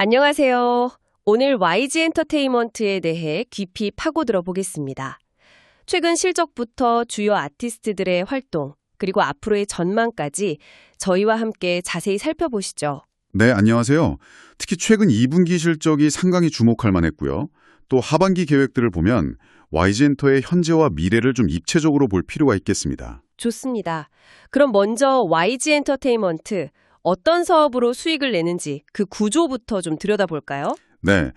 안녕하세요. 오늘 YG 엔터테인먼트에 대해 깊이 파고들어 보겠습니다. 최근 실적부터 주요 아티스트들의 활동, 그리고 앞으로의 전망까지 저희와 함께 자세히 살펴보시죠. 네, 안녕하세요. 특히 최근 2분기 실적이 상당히 주목할 만했고요. 또 하반기 계획들을 보면 YG엔터의 현재와 미래를 좀 입체적으로 볼 필요가 있겠습니다. 좋습니다. 그럼 먼저 YG 엔터테인먼트, 어떤 사업으로 수익을 내는지 그 구조부터 좀 들여다볼까요? 네,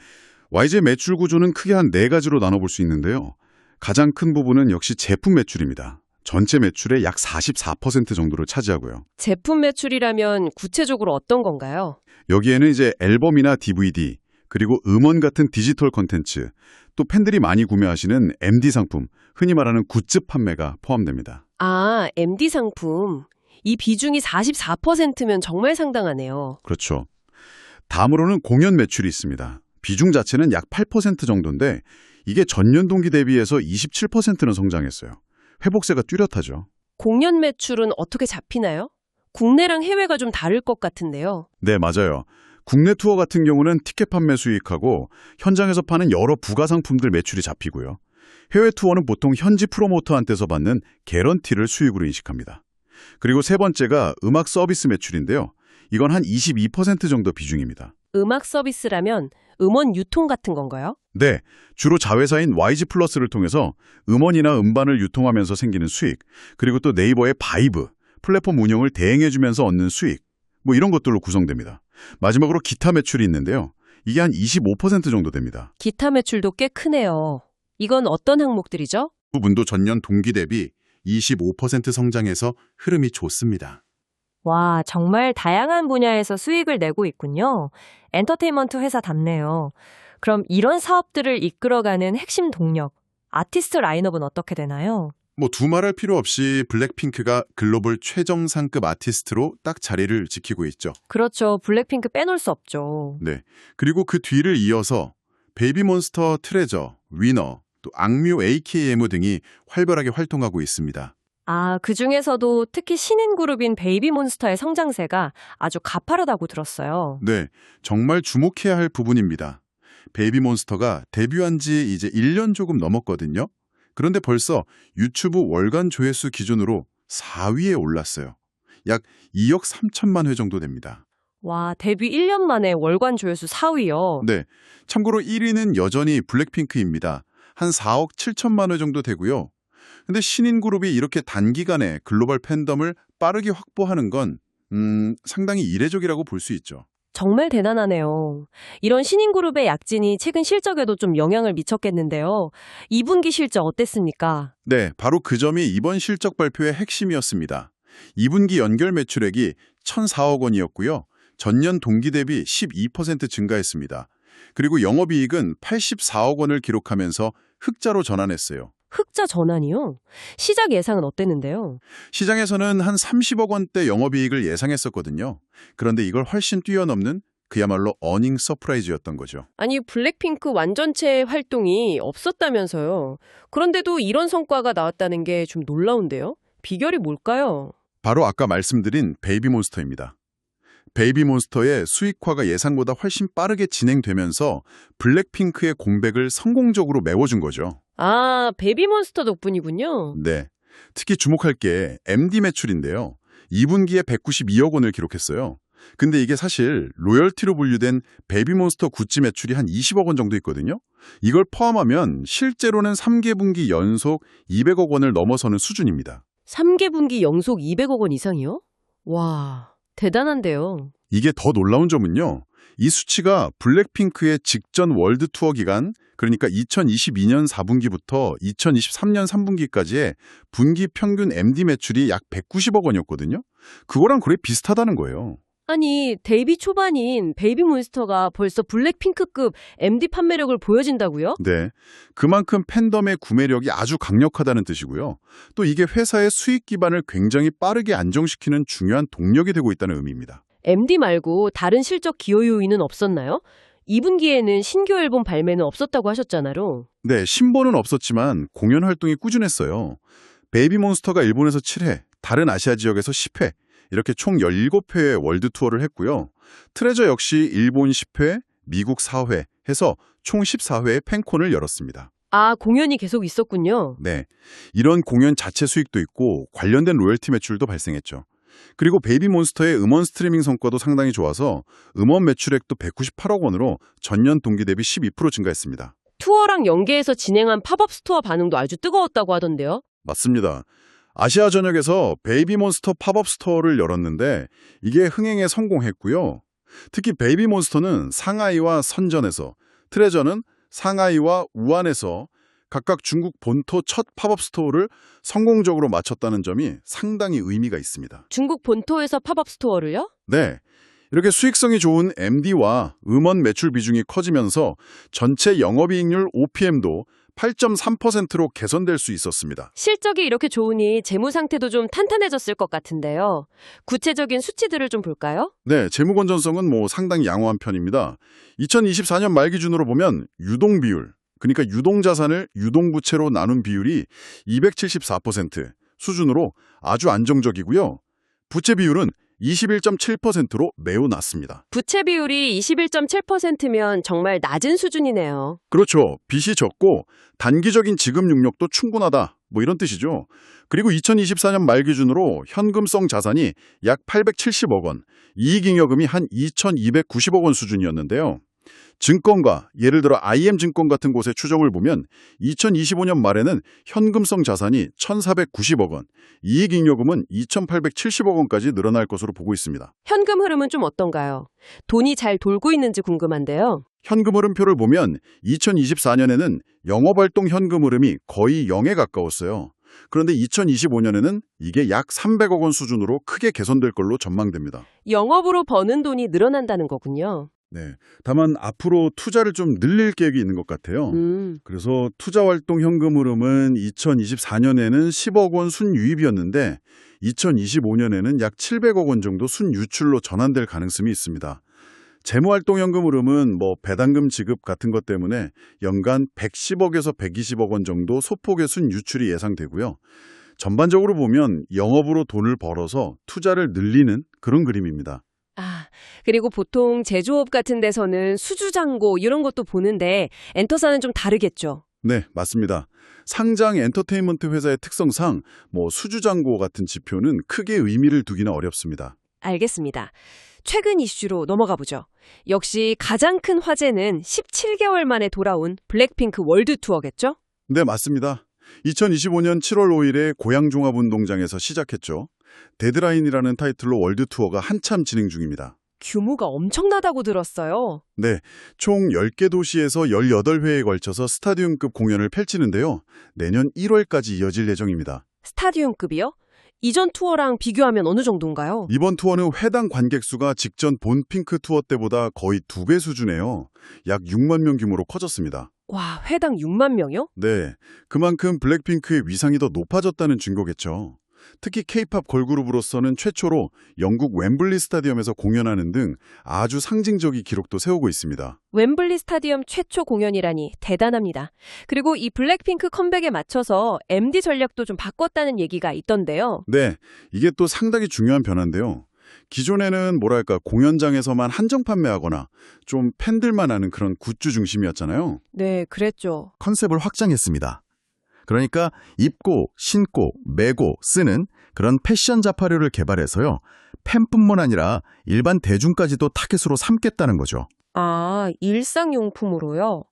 YG의 매출 구조는 크게 한 4가지로 나눠볼 수 있는데요. 가장 큰 부분은 역시 제품 매출입니다. 전체 매출의 약 44% 정도를 차지하고요. 제품 매출이라면 구체적으로 어떤 건가요? 여기에는 이제 앨범이나 DVD, 그리고 음원 같은 디지털 콘텐츠, 또 팬들이 많이 구매하시는 MD 상품, 흔히 말하는 굿즈 판매가 포함됩니다. 아, MD 상품. 이 비중이 44%면 정말 상당하네요. 그렇죠. 다음으로는 공연 매출이 있습니다. 비중 자체는 약 8% 정도인데 이게 전년 동기 대비해서 27%는 성장했어요. 회복세가 뚜렷하죠. 공연 매출은 어떻게 잡히나요? 국내랑 해외가 좀 다를 것 같은데요. 네, 맞아요. 국내 투어 같은 경우는 티켓 판매 수익하고 현장에서 파는 여러 부가 상품들 매출이 잡히고요. 해외 투어는 보통 현지 프로모터한테서 받는 개런티를 수익으로 인식합니다. 그리고 세 번째가 음악 서비스 매출인데요. 이건 한 22% 정도 비중입니다. 음악 서비스라면 음원 유통 같은 건가요? 네, 주로 자회사인 YG 플러스를 통해서 음원이나 음반을 유통하면서 생기는 수익, 그리고 또 네이버의 바이브, 플랫폼 운영을 대행해주면서 얻는 수익, 이런 것들로 구성됩니다. 마지막으로 기타 매출이 있는데요. 이게 한 25% 정도 됩니다. 기타 매출도 꽤 크네요. 이건 어떤 항목들이죠? 부분도 전년 동기 대비 25% 성장해서 흐름이 좋습니다. 와, 정말 다양한 분야에서 수익을 내고 있군요. 엔터테인먼트 회사답네요. 그럼 이런 사업들을 이끌어가는 핵심 동력, 아티스트 라인업은 어떻게 되나요? 두말할 필요 없이 블랙핑크가 글로벌 최정상급 아티스트로 딱 자리를 지키고 있죠. 그렇죠. 블랙핑크 빼놓을 수 없죠. 네. 그리고 그 뒤를 이어서 베이비몬스터 트레저, 위너, 또 악뮤 AKM 등이 활발하게 활동하고 있습니다. 아, 그중에서도 특히 신인 그룹인 베이비몬스터의 성장세가 아주 가파르다고 들었어요. 네. 정말 주목해야 할 부분입니다. 베이비몬스터가 데뷔한 지 이제 1년 조금 넘었거든요. 그런데 벌써 유튜브 월간 조회수 기준으로 4위에 올랐어요. 약 2억 3천만 회 정도 됩니다. 와, 데뷔 1년 만에 월간 조회수 4위요. 네, 참고로 1위는 여전히 블랙핑크입니다. 한 4억 7천만 회 정도 되고요. 근데 신인 그룹이 이렇게 단기간에 글로벌 팬덤을 빠르게 확보하는 건 상당히 이례적이라고 볼 수 있죠. 정말 대단하네요. 이런 신인 그룹의 약진이 최근 실적에도 좀 영향을 미쳤겠는데요. 2분기 실적 어땠습니까? 네, 바로 그 점이 이번 실적 발표의 핵심이었습니다. 2분기 연결 매출액이 1,004억 원이었고요. 전년 동기 대비 12% 증가했습니다. 그리고 영업이익은 84억 원을 기록하면서 흑자로 전환했어요. 흑자 전환이요? 시작 예상은 어땠는데요? 시장에서는 한 30억 원대 영업이익을 예상했었거든요. 그런데 이걸 훨씬 뛰어넘는 그야말로 어닝 서프라이즈였던 거죠. 아니, 블랙핑크 완전체 활동이 없었다면서요. 그런데도 이런 성과가 나왔다는 게 좀 놀라운데요. 비결이 뭘까요? 바로 아까 말씀드린 베이비몬스터입니다. 베이비몬스터의 수익화가 예상보다 훨씬 빠르게 진행되면서 블랙핑크의 공백을 성공적으로 메워준 거죠. 아, 베이비몬스터 덕분이군요. 네. 특히 주목할 게 MD 매출인데요. 2분기에 192억 원을 기록했어요. 근데 이게 사실 로열티로 분류된 베이비몬스터 굿즈 매출이 한 20억 원 정도 있거든요. 이걸 포함하면 실제로는 3개 분기 연속 200억 원을 넘어서는 수준입니다. 3개 분기 연속 200억 원 이상이요? 와, 대단한데요. 이게 더 놀라운 점은요. 이 수치가 블랙핑크의 직전 월드 투어 기간, 그러니까 2022년 4분기부터 2023년 3분기까지의 분기 평균 MD 매출이 약 190억 원이었거든요. 그거랑 거의 비슷하다는 거예요. 아니, 데뷔 초반인 베이비몬스터가 벌써 블랙핑크급 MD 판매력을 보여진다고요? 네, 그만큼 팬덤의 구매력이 아주 강력하다는 뜻이고요. 또 이게 회사의 수익 기반을 굉장히 빠르게 안정시키는 중요한 동력이 되고 있다는 의미입니다. MD 말고 다른 실적 기여 요인은 없었나요? 2분기에는 신규 앨범 발매는 없었다고 하셨잖아요. 네, 신보는 없었지만 공연 활동이 꾸준했어요. 베이비몬스터가 일본에서 7회, 다른 아시아 지역에서 10회, 이렇게 총 17회의 월드 투어를 했고요. 트레저 역시 일본 10회, 미국 4회 해서 총 14회의 팬콘을 열었습니다. 아, 공연이 계속 있었군요. 네, 이런 공연 자체 수익도 있고 관련된 로열티 매출도 발생했죠. 그리고 베이비몬스터의 음원 스트리밍 성과도 상당히 좋아서 음원 매출액도 198억 원으로 전년 동기 대비 12% 증가했습니다. 투어랑 연계해서 진행한 팝업 스토어 반응도 아주 뜨거웠다고 하던데요. 맞습니다. 아시아 전역에서 베이비몬스터 팝업 스토어를 열었는데 이게 흥행에 성공했고요. 특히 베이비몬스터는 상하이와 선전에서, 트레저는 상하이와 우한에서 각각 중국 본토 첫 팝업 스토어를 성공적으로 마쳤다는 점이 상당히 의미가 있습니다. 중국 본토에서 팝업 스토어를요? 네, 이렇게 수익성이 좋은 MD와 음원 매출 비중이 커지면서 전체 영업이익률 OPM도 8.3%로 개선될 수 있었습니다. 실적이 이렇게 좋으니 재무 상태도 좀 탄탄해졌을 것 같은데요. 구체적인 수치들을 좀 볼까요? 네, 재무 건전성은 상당히 양호한 편입니다. 2024년 말 기준으로 보면 유동 비율, 그러니까 유동자산을 유동부채로 나눈 비율이 274% 수준으로 아주 안정적이고요. 부채 비율은 21.7%로 매우 낮습니다. 부채 비율이 21.7%면 정말 낮은 수준이네요. 그렇죠. 빚이 적고 단기적인 지급 능력도 충분하다. 이런 뜻이죠. 그리고 2024년 말 기준으로 현금성 자산이 약 870억 원, 이익잉여금이 한 2,290억 원 수준이었는데요. 증권가, 예를 들어 IM증권 같은 곳의 추정을 보면 2025년 말에는 현금성 자산이 1,490억 원, 이익잉여금은 2,870억 원까지 늘어날 것으로 보고 있습니다. 현금 흐름은 좀 어떤가요? 돈이 잘 돌고 있는지 궁금한데요. 현금 흐름표를 보면 2024년에는 영업활동 현금 흐름이 거의 0에 가까웠어요. 그런데 2025년에는 이게 약 300억 원 수준으로 크게 개선될 걸로 전망됩니다. 영업으로 버는 돈이 늘어난다는 거군요. 네, 다만 앞으로 투자를 좀 늘릴 계획이 있는 것 같아요. 그래서 투자활동 현금 흐름은 2024년에는 10억 원 순유입이었는데 2025년에는 약 700억 원 정도 순유출로 전환될 가능성이 있습니다. 재무활동 현금 흐름은 배당금 지급 같은 것 때문에 연간 110억에서 120억 원 정도 소폭의 순유출이 예상되고요. 전반적으로 보면 영업으로 돈을 벌어서 투자를 늘리는 그런 그림입니다. 아, 그리고 보통 제조업 같은 데서는 수주잔고 이런 것도 보는데 엔터사는 좀 다르겠죠? 네, 맞습니다. 상장 엔터테인먼트 회사의 특성상 수주잔고 같은 지표는 크게 의미를 두기는 어렵습니다. 알겠습니다. 최근 이슈로 넘어가 보죠. 역시 가장 큰 화제는 17개월 만에 돌아온 블랙핑크 월드 투어겠죠? 네, 맞습니다. 2025년 7월 5일에 고양종합운동장에서 시작했죠. 데드라인이라는 타이틀로 월드 투어가 한참 진행 중입니다. 규모가 엄청나다고 들었어요. 네, 총 10개 도시에서 18회에 걸쳐서 스타디움급 공연을 펼치는데요. 내년 1월까지 이어질 예정입니다. 스타디움급이요? 이전 투어랑 비교하면 어느 정도인가요? 이번 투어는 회당 관객 수가 직전 본 핑크 투어 때보다 거의 2배 수준이에요. 약 6만 명 규모로 커졌습니다. 와, 회당 6만 명이요? 네, 그만큼 블랙핑크의 위상이 더 높아졌다는 증거겠죠. 특히 K-팝 걸그룹으로서는 최초로 영국 웸블리 스타디움에서 공연하는 등 아주 상징적인 기록도 세우고 있습니다. 웸블리 스타디움 최초 공연이라니 대단합니다. 그리고 이 블랙핑크 컴백에 맞춰서 MD 전략도 좀 바꿨다는 얘기가 있던데요. 네, 이게 또 상당히 중요한 변화인데요. 기존에는 공연장에서만 한정 판매하거나 좀 팬들만 아는 그런 굿즈 중심이었잖아요. 네, 그랬죠. 컨셉을 확장했습니다. 그러니까 입고, 신고, 매고, 쓰는 그런 패션 자파류를 개발해서요. 팬뿐만 아니라 일반 대중까지도 타겟으로 삼겠다는 거죠. 아, 일상용품으로요?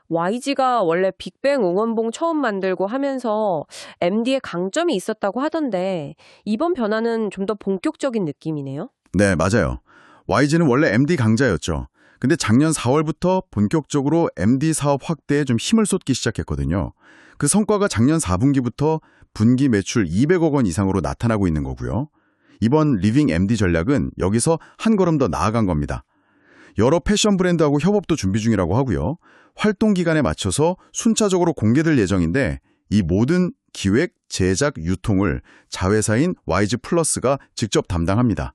YG가 원래 빅뱅 응원봉 처음 만들고 하면서 MD에 강점이 있었다고 하던데 이번 변화는 좀 더 본격적인 느낌이네요. 네, 맞아요. YG는 원래 MD 강자였죠. 근데 작년 4월부터 본격적으로 MD 사업 확대에 좀 힘을 쏟기 시작했거든요. 그 성과가 작년 4분기부터 분기 매출 200억 원 이상으로 나타나고 있는 거고요. 이번 리빙 MD 전략은 여기서 한 걸음 더 나아간 겁니다. 여러 패션 브랜드하고 협업도 준비 중이라고 하고요. 활동 기간에 맞춰서 순차적으로 공개될 예정인데 이 모든 기획, 제작, 유통을 자회사인 YG 플러스가 직접 담당합니다.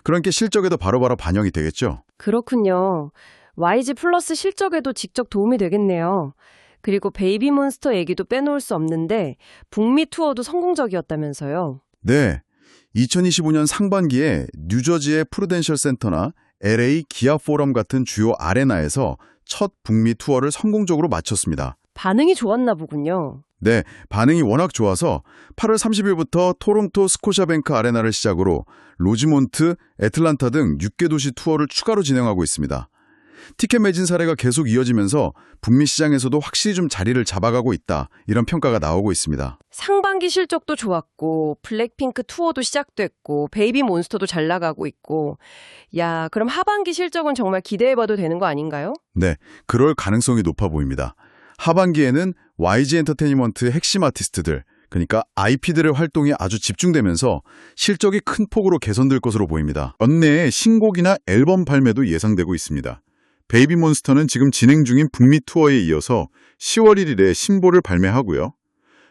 그러니까 실적에도 바로바로 반영이 되겠죠. 그렇군요. YG 플러스 실적에도 직접 도움이 되겠네요. 그리고 베이비몬스터 얘기도 빼놓을 수 없는데 북미 투어도 성공적이었다면서요. 네, 2025년 상반기에 뉴저지의 프루덴셜 센터나 LA 기아 포럼 같은 주요 아레나에서 첫 북미 투어를 성공적으로 마쳤습니다. 반응이 좋았나 보군요. 네, 반응이 워낙 좋아서 8월 30일부터 토론토 스코샤뱅크 아레나를 시작으로 로지몬트, 애틀란타 등 6개 도시 투어를 추가로 진행하고 있습니다. 티켓 매진 사례가 계속 이어지면서 북미 시장에서도 확실히 좀 자리를 잡아가고 있다, 이런 평가가 나오고 있습니다. 상반기 실적도 좋았고 블랙핑크 투어도 시작됐고 베이비 몬스터도 잘 나가고 있고 야, 그럼 하반기 실적은 정말 기대해봐도 되는 거 아닌가요? 네, 그럴 가능성이 높아 보입니다. 하반기에는 YG 엔터테인먼트의 핵심 아티스트들, 그러니까 IP들의 활동이 아주 집중되면서 실적이 큰 폭으로 개선될 것으로 보입니다. 연내에 신곡이나 앨범 발매도 예상되고 있습니다. 베이비몬스터는 지금 진행 중인 북미 투어에 이어서 10월 1일에 신보를 발매하고요.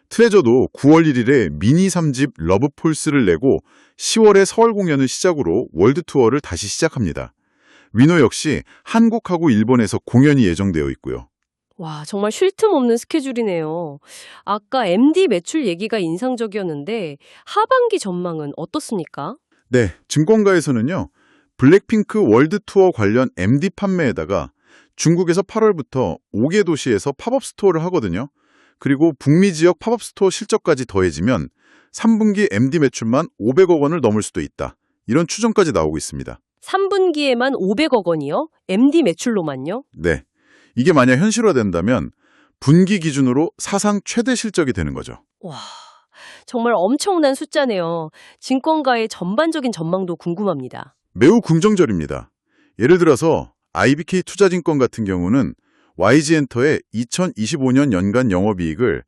트레저도 9월 1일에 미니 3집 러브폴스를 내고 10월에 서울 공연을 시작으로 월드 투어를 다시 시작합니다. 위노 역시 한국하고 일본에서 공연이 예정되어 있고요. 와, 정말 쉴 틈 없는 스케줄이네요. 아까 MD 매출 얘기가 인상적이었는데 하반기 전망은 어떻습니까? 네, 증권가에서는요. 블랙핑크 월드 투어 관련 MD 판매에다가 중국에서 8월부터 5개 도시에서 팝업 스토어를 하거든요. 그리고 북미 지역 팝업 스토어 실적까지 더해지면 3분기 MD 매출만 500억 원을 넘을 수도 있다. 이런 추정까지 나오고 있습니다. 3분기에만 500억 원이요? MD 매출로만요? 네, 이게 만약 현실화된다면 분기 기준으로 사상 최대 실적이 되는 거죠. 와, 정말 엄청난 숫자네요. 증권가의 전반적인 전망도 궁금합니다. 매우 긍정적입니다. 예를 들어서 IBK 투자증권 같은 경우는 YG엔터의 2025년 연간 영업이익을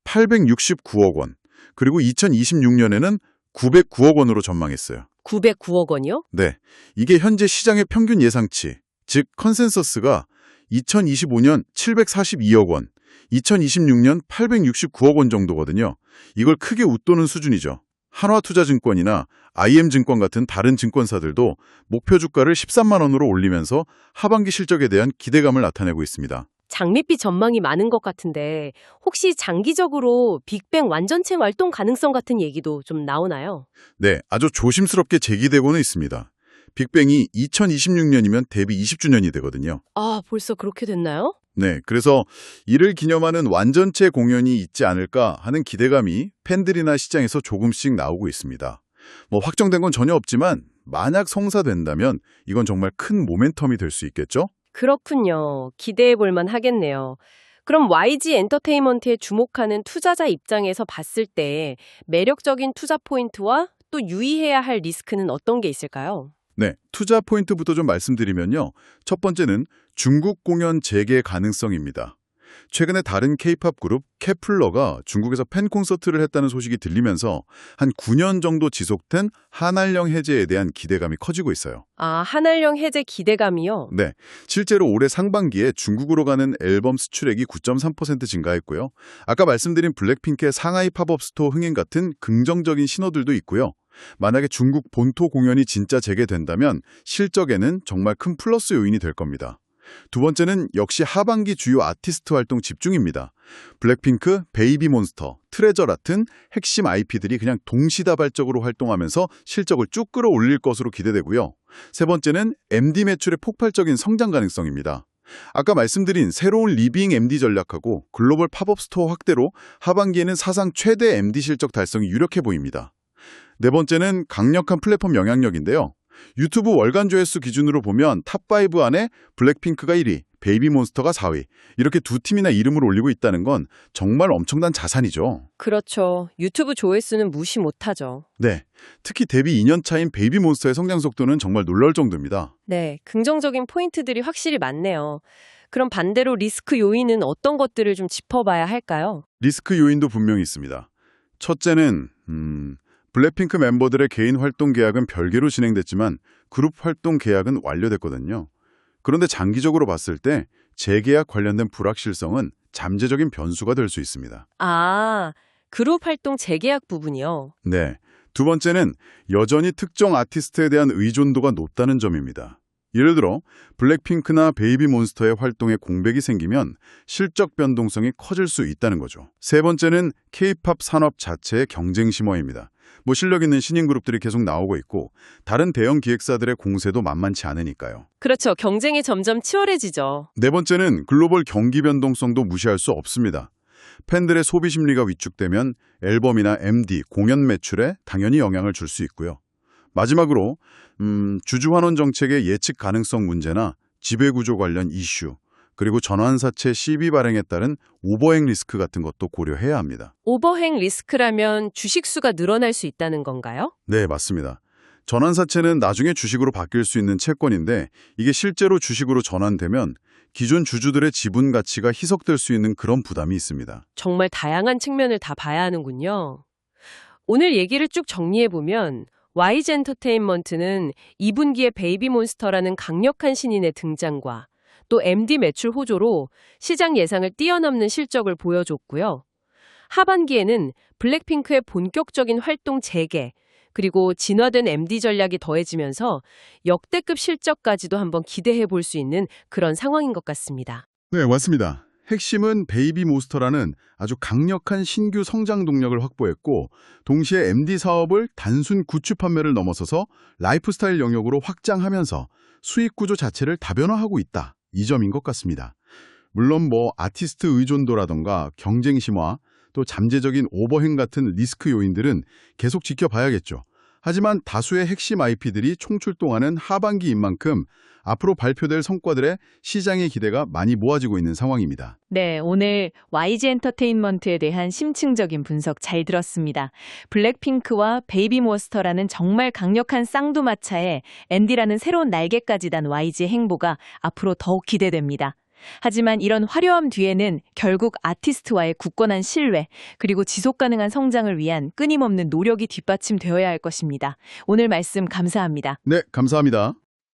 869억 원, 그리고 2026년에는 909억 원으로 전망했어요. 909억 원이요? 네, 이게 현재 시장의 평균 예상치, 즉 컨센서스가 2025년 742억 원, 2026년 869억 원 정도거든요. 이걸 크게 웃도는 수준이죠. 한화투자증권이나 IM증권 같은 다른 증권사들도 목표 주가를 13만 원으로 올리면서 하반기 실적에 대한 기대감을 나타내고 있습니다. 장밋빛 전망이 많은 것 같은데 혹시 장기적으로 빅뱅 완전체 활동 가능성 같은 얘기도 좀 나오나요? 네, 아주 조심스럽게 제기되고는 있습니다. 빅뱅이 2026년이면 데뷔 20주년이 되거든요. 아, 벌써 그렇게 됐나요? 네, 그래서 이를 기념하는 완전체 공연이 있지 않을까 하는 기대감이 팬들이나 시장에서 조금씩 나오고 있습니다. 확정된 건 전혀 없지만 만약 성사된다면 이건 정말 큰 모멘텀이 될 수 있겠죠? 그렇군요. 기대해 볼 만 하겠네요. 그럼 YG 엔터테인먼트에 주목하는 투자자 입장에서 봤을 때 매력적인 투자 포인트와 또 유의해야 할 리스크는 어떤 게 있을까요? 네, 투자 포인트부터 좀 말씀드리면요. 첫 번째는 중국 공연 재개 가능성입니다. 최근에 다른 K-팝 그룹 케플러가 중국에서 팬 콘서트를 했다는 소식이 들리면서 한 9년 정도 지속된 한알령 해제에 대한 기대감이 커지고 있어요. 아, 한알령 해제 기대감이요? 네, 실제로 올해 상반기에 중국으로 가는 앨범 수출액이 9.3% 증가했고요. 아까 말씀드린 블랙핑크의 상하이 팝업 스토어 흥행 같은 긍정적인 신호들도 있고요. 만약에 중국 본토 공연이 진짜 재개된다면 실적에는 정말 큰 플러스 요인이 될 겁니다. 두 번째는 역시 하반기 주요 아티스트 활동 집중입니다. 블랙핑크, 베이비몬스터, 트레저 같은 핵심 IP들이 그냥 동시다발적으로 활동하면서 실적을 쭉 끌어올릴 것으로 기대되고요. 세 번째는 MD 매출의 폭발적인 성장 가능성입니다. 아까 말씀드린 새로운 리빙 MD 전략하고 글로벌 팝업 스토어 확대로 하반기에는 사상 최대 MD 실적 달성이 유력해 보입니다. 네 번째는 강력한 플랫폼 영향력인데요. 유튜브 월간 조회수 기준으로 보면 탑5 안에 블랙핑크가 1위, 베이비몬스터가 4위, 이렇게 두 팀이나 이름을 올리고 있다는 건 정말 엄청난 자산이죠. 그렇죠. 유튜브 조회수는 무시 못하죠. 네, 특히 데뷔 2년 차인 베이비몬스터의 성장 속도는 정말 놀라울 정도입니다. 네, 긍정적인 포인트들이 확실히 많네요. 그럼 반대로 리스크 요인은 어떤 것들을 좀 짚어봐야 할까요? 리스크 요인도 분명히 있습니다. 첫째는 블랙핑크 멤버들의 개인 활동 계약은 별개로 진행됐지만 그룹 활동 계약은 완료됐거든요. 그런데 장기적으로 봤을 때 재계약 관련된 불확실성은 잠재적인 변수가 될 수 있습니다. 아, 그룹 활동 재계약 부분이요. 네. 두 번째는 여전히 특정 아티스트에 대한 의존도가 높다는 점입니다. 예를 들어 블랙핑크나 베이비몬스터의 활동에 공백이 생기면 실적 변동성이 커질 수 있다는 거죠. 세 번째는 K-팝 산업 자체의 경쟁 심화입니다. 실력 있는 신인 그룹들이 계속 나오고 있고 다른 대형 기획사들의 공세도 만만치 않으니까요. 그렇죠. 경쟁이 점점 치열해지죠. 네 번째는 글로벌 경기 변동성도 무시할 수 없습니다. 팬들의 소비 심리가 위축되면 앨범이나 MD, 공연 매출에 당연히 영향을 줄 수 있고요. 마지막으로 주주환원 정책의 예측 가능성 문제나 지배구조 관련 이슈, 그리고 전환사채 시비 발행에 따른 오버행 리스크 같은 것도 고려해야 합니다. 오버행 리스크라면 주식수가 늘어날 수 있다는 건가요? 네, 맞습니다. 전환사채는 나중에 주식으로 바뀔 수 있는 채권인데 이게 실제로 주식으로 전환되면 기존 주주들의 지분 가치가 희석될 수 있는 그런 부담이 있습니다. 정말 다양한 측면을 다 봐야 하는군요. 오늘 얘기를 쭉 정리해보면 YG 엔터테인먼트는 2분기에 베이비몬스터라는 강력한 신인의 등장과 또 MD 매출 호조로 시장 예상을 뛰어넘는 실적을 보여줬고요. 하반기에는 블랙핑크의 본격적인 활동 재개, 그리고 진화된 MD 전략이 더해지면서 역대급 실적까지도 한번 기대해 볼 수 있는 그런 상황인 것 같습니다. 네, 맞습니다. 핵심은 베이비몬스터라는 아주 강력한 신규 성장 동력을 확보했고 동시에 MD 사업을 단순 굿즈 판매를 넘어서서 라이프스타일 영역으로 확장하면서 수익 구조 자체를 다변화하고 있다. 이 점인 것 같습니다. 물론 아티스트 의존도라던가 경쟁 심화, 또 잠재적인 오버행 같은 리스크 요인들은 계속 지켜봐야겠죠. 하지만 다수의 핵심 IP들이 총출동하는 하반기인 만큼 앞으로 발표될 성과들의 시장의 기대가 많이 모아지고 있는 상황입니다. 네, 오늘 YG 엔터테인먼트에 대한 심층적인 분석 잘 들었습니다. 블랙핑크와 베이비몬스터라는 정말 강력한 쌍두마차에 앤디라는 새로운 날개까지 단 YG의 행보가 앞으로 더욱 기대됩니다. 하지만 이런 화려함 뒤에는 결국 아티스트와의 굳건한 신뢰, 그리고 지속 가능한 성장을 위한 끊임없는 노력이 뒷받침되어야 할 것입니다. 오늘 말씀 감사합니다. 네, 감사합니다.